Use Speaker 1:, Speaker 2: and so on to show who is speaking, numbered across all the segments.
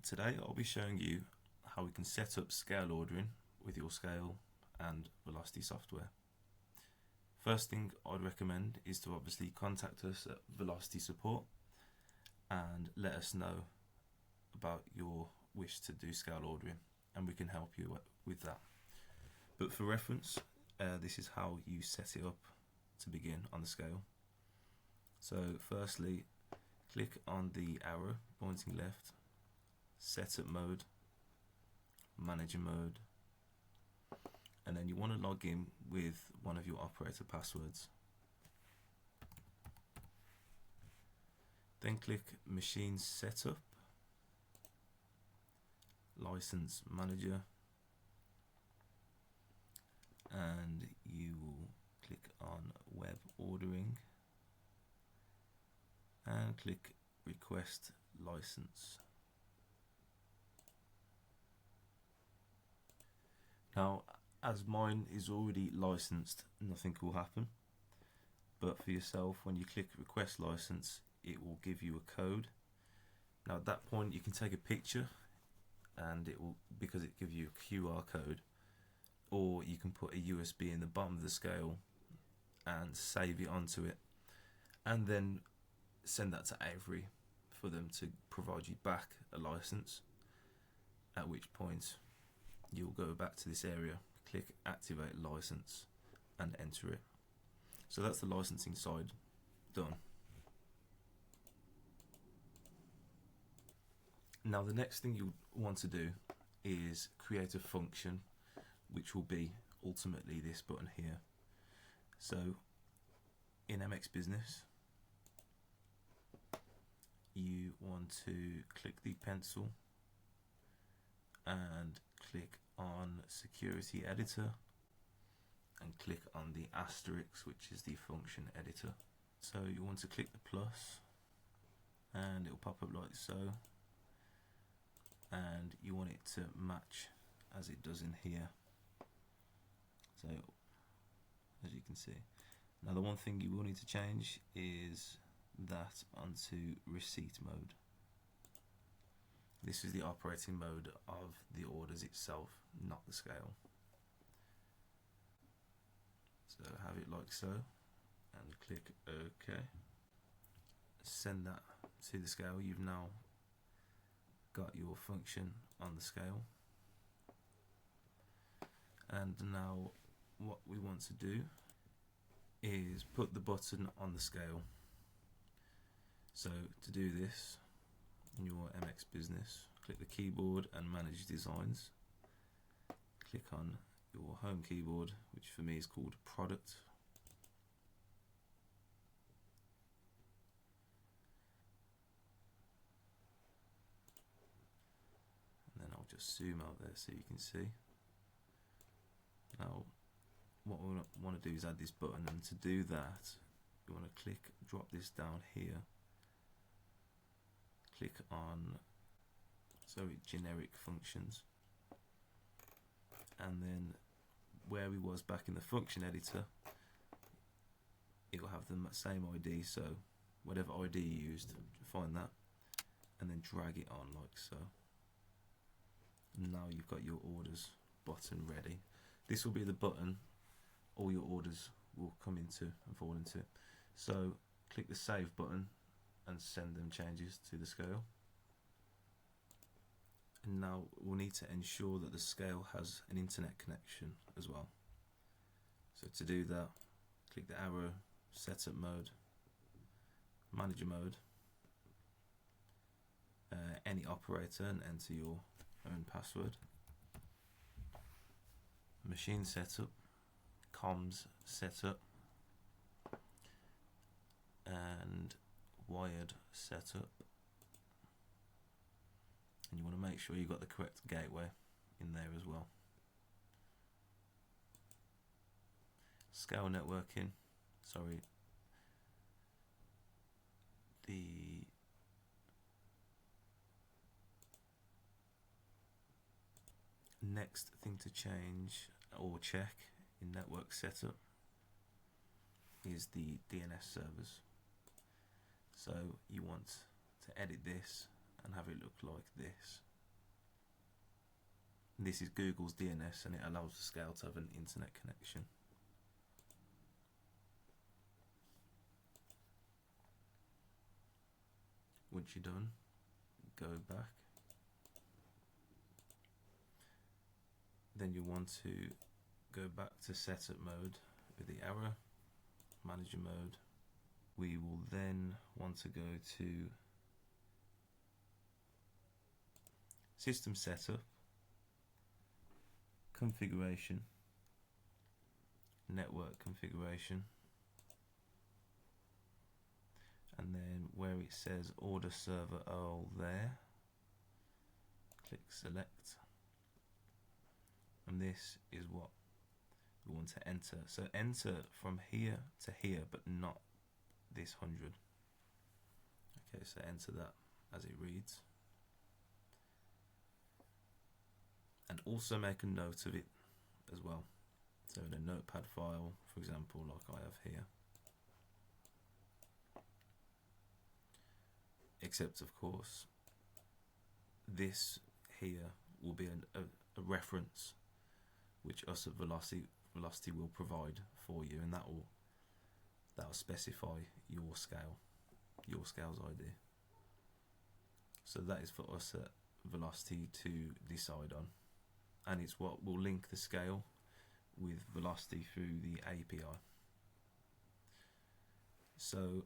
Speaker 1: Today I'll be showing you how we can set up scale ordering with your scale and velocity software. First thing I'd recommend is to obviously contact us at Velocity Support and let us know about your wish to do scale ordering, and we can help you with that. But for reference, this is how you set it up to begin on the scale. So firstly, click on the arrow pointing left, setup mode, manager mode, and then you want to log in with one of your operator passwords. Then click machine setup, license manager, and you will click on web ordering and click request license. Now, as mine is already licensed, nothing will happen, but for yourself, when you click request license, it will give you a code. Now at that point you can take a picture and it will, because it gives you a QR code, or you can put a USB in the bottom of the scale and save it onto it and then send that to Avery for them to provide you back a license, at which point you'll go back to this area, click activate license and enter it. So that's the licensing side done. Now the next thing you want to do is create a function which will be ultimately this button here. So in MX Business you want to click the pencil and click on security editor and click on the asterisk, which is the function editor. So you want to click the plus and it will pop up like so, and you want it to match as it does in here. So as you can see, now the one thing you will need to change is that onto receipt mode. This is the operating mode of the orders itself, not the scale. So have it like so and click OK. Send that to the scale. You've now got your function on the scale, and now what we want to do is put the button on the scale. So to do this, in your MX Business, click the keyboard and manage designs, click on your home keyboard, which for me is called product, and then I'll just zoom out there so you can see. Now what we want to do is add this button, and to do that you want to drop this down here, click on generic functions, and then where we was back in the function editor, it will have the same ID, so whatever ID you used, find that and then drag it on like so. And now you've got your orders button ready. This will be the button all your orders will come into and fall into. So click the save button and send them changes to the scale. And now we'll need to ensure that the scale has an internet connection as well. So to do that, click the arrow, setup mode, manager mode, any operator, and enter your own password. Machine setup, comms setup, and wired setup, and you want to make sure you got the correct gateway in there as well. Scale networking, the next thing to change or check in network setup is the DNS servers. So you want to edit this and have it look like this. This is Google's DNS, and it allows the scale to have an internet connection. Once you're done, go back. Then you want to go back to setup mode with the arrow, manager mode. We will then want to go to system setup, configuration, network configuration, and then where it says order server OL there, click select, and this is what we want to enter. So enter from here to here, but not this 100. Okay, so enter that as it reads, and also make a note of it as well. So in a notepad file, for example, like I have here. Except, of course, this here will be a reference which us at Velocity will provide for you, and that will specify your scale's ID. So that is for us at Velocity to decide on, and it's what will link the scale with Velocity through the API. So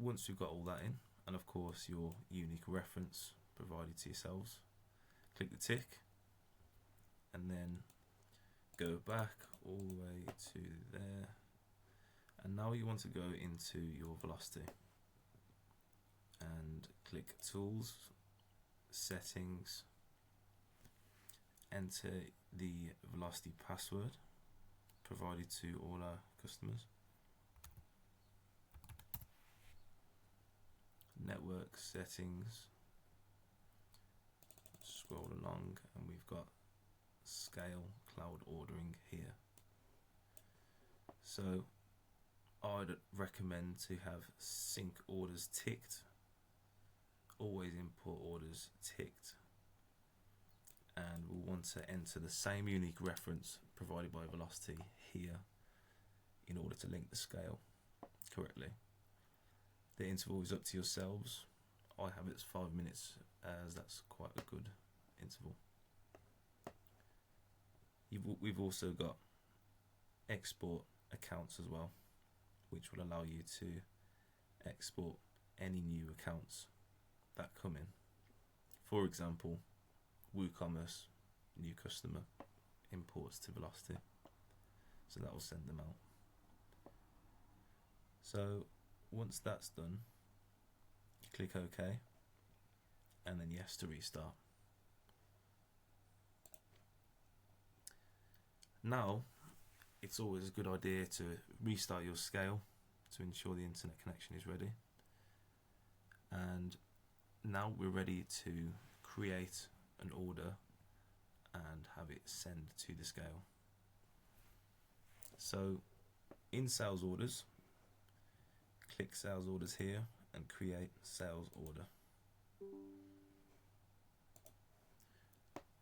Speaker 1: once you've got all that in, and of course your unique reference provided to yourselves, click the tick, and then go back all the way to there, and now you want to go into your Velocity and click Tools, Settings, enter the Velocity password provided to all our customers, network settings, scroll along, and we've got scale cloud ordering here. So I'd recommend to have sync orders ticked, always import orders ticked, and we'll want to enter the same unique reference provided by Velocity here in order to link the scale correctly. The interval is up to yourselves. I have it as 5 minutes, as that's quite a good interval. We've also got export accounts as well, which will allow you to export any new accounts that come in. For example, WooCommerce, new customer, imports to Velocity, so that will send them out. So once that's done, you click OK, and then yes to restart. Now it's always a good idea to restart your scale to ensure the internet connection is ready, and now we're ready to create an order and have it send to the scale. So in sales orders, click sales orders here and create sales order.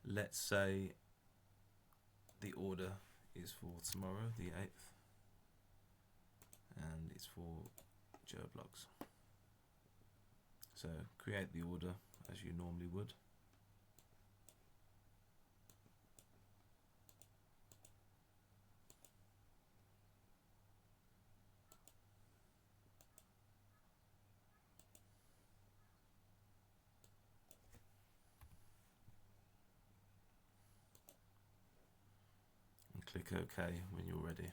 Speaker 1: Let's say the order is for tomorrow, the 8th, and it's for Joe Blogs. So create the order as you normally would. Click OK when you're ready.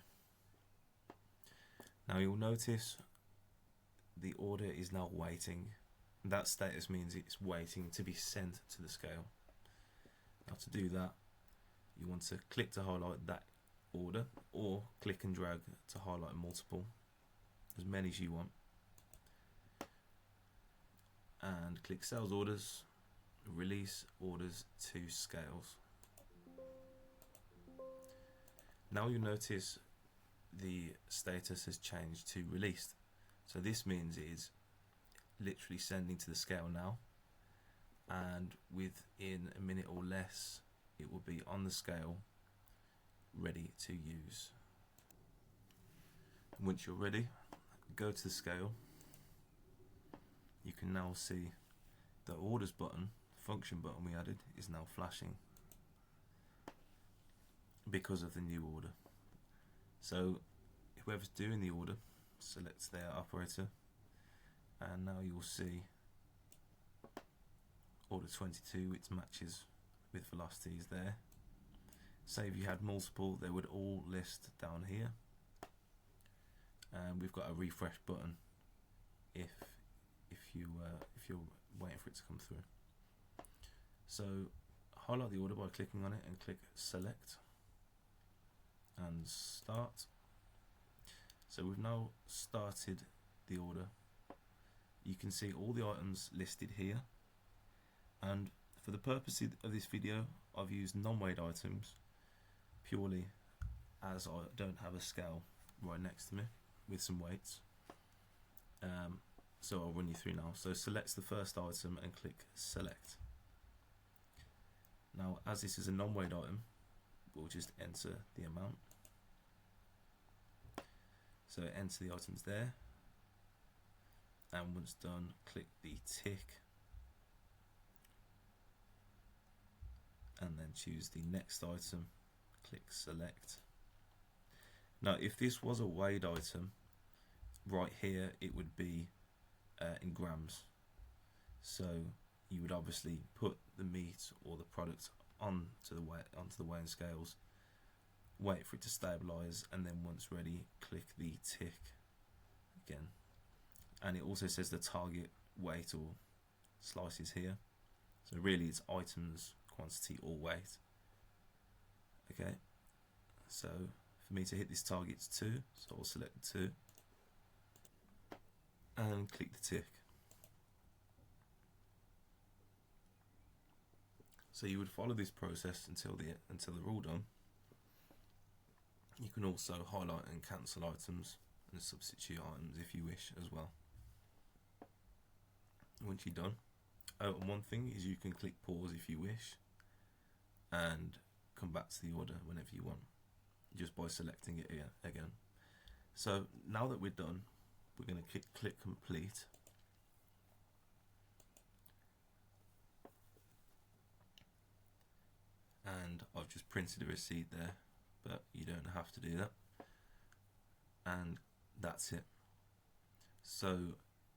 Speaker 1: Now you'll notice the order is now waiting. That status means it's waiting to be sent to the scale. Now to do that, you want to click to highlight that order, or click and drag to highlight multiple, as many as you want, and click sales orders, release orders to scales. Now you notice the status has changed to released. So this means it is literally sending to the scale now, and within a minute or less it will be on the scale ready to use. And once you're ready, go to the scale. You can now see the orders button, function button we added, is now flashing because of the new order. So whoever's doing the order selects their operator, and now you'll see order 22, it matches with velocities there. Say if you had multiple, they would all list down here, and we've got a refresh button if you're waiting for it to come through. So highlight the order by clicking on it and click select and start. So we've now started the order. You can see all the items listed here, and for the purpose of this video I've used non-weighed items purely as I don't have a scale right next to me with some weights. So I'll run you through now. So select the first item and click select. Now as this is a non-weighed item, we'll just enter the amount. So enter the items there, and once done, click the tick and then choose the next item, click select. Now if this was a weighed item, right here it would be in grams, so you would obviously put the meat or the product onto the weighing scales, wait for it to stabilize, and then once ready, click the tick again. And it also says the target weight or slices here, so really it's items, quantity or weight. Okay, so for me to hit this target it's 2, so I'll select 2 and click the tick. So you would follow this process until they're all done. You can also highlight and cancel items and substitute items if you wish as well. Once you're done, and one thing is you can click pause if you wish and come back to the order whenever you want, just by selecting it here again. So now that we're done, we're going to click complete. And I've just printed a receipt there, but you don't have to do that. And that's it. So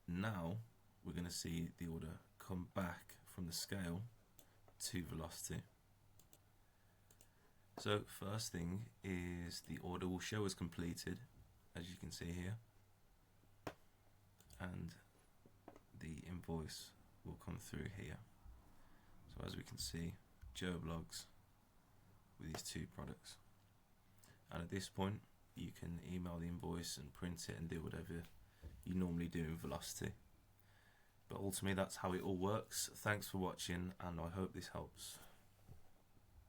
Speaker 1: now we're going to see the order come back from the scale to velocity. So first thing is the order will show as completed, as you can see here, and the invoice will come through here. So as we can see, Joe Blogs with these 2 products, and at this point you can email the invoice and print it and do whatever you normally do in Velocity. But ultimately that's how it all works. Thanks for watching, and I hope this helps.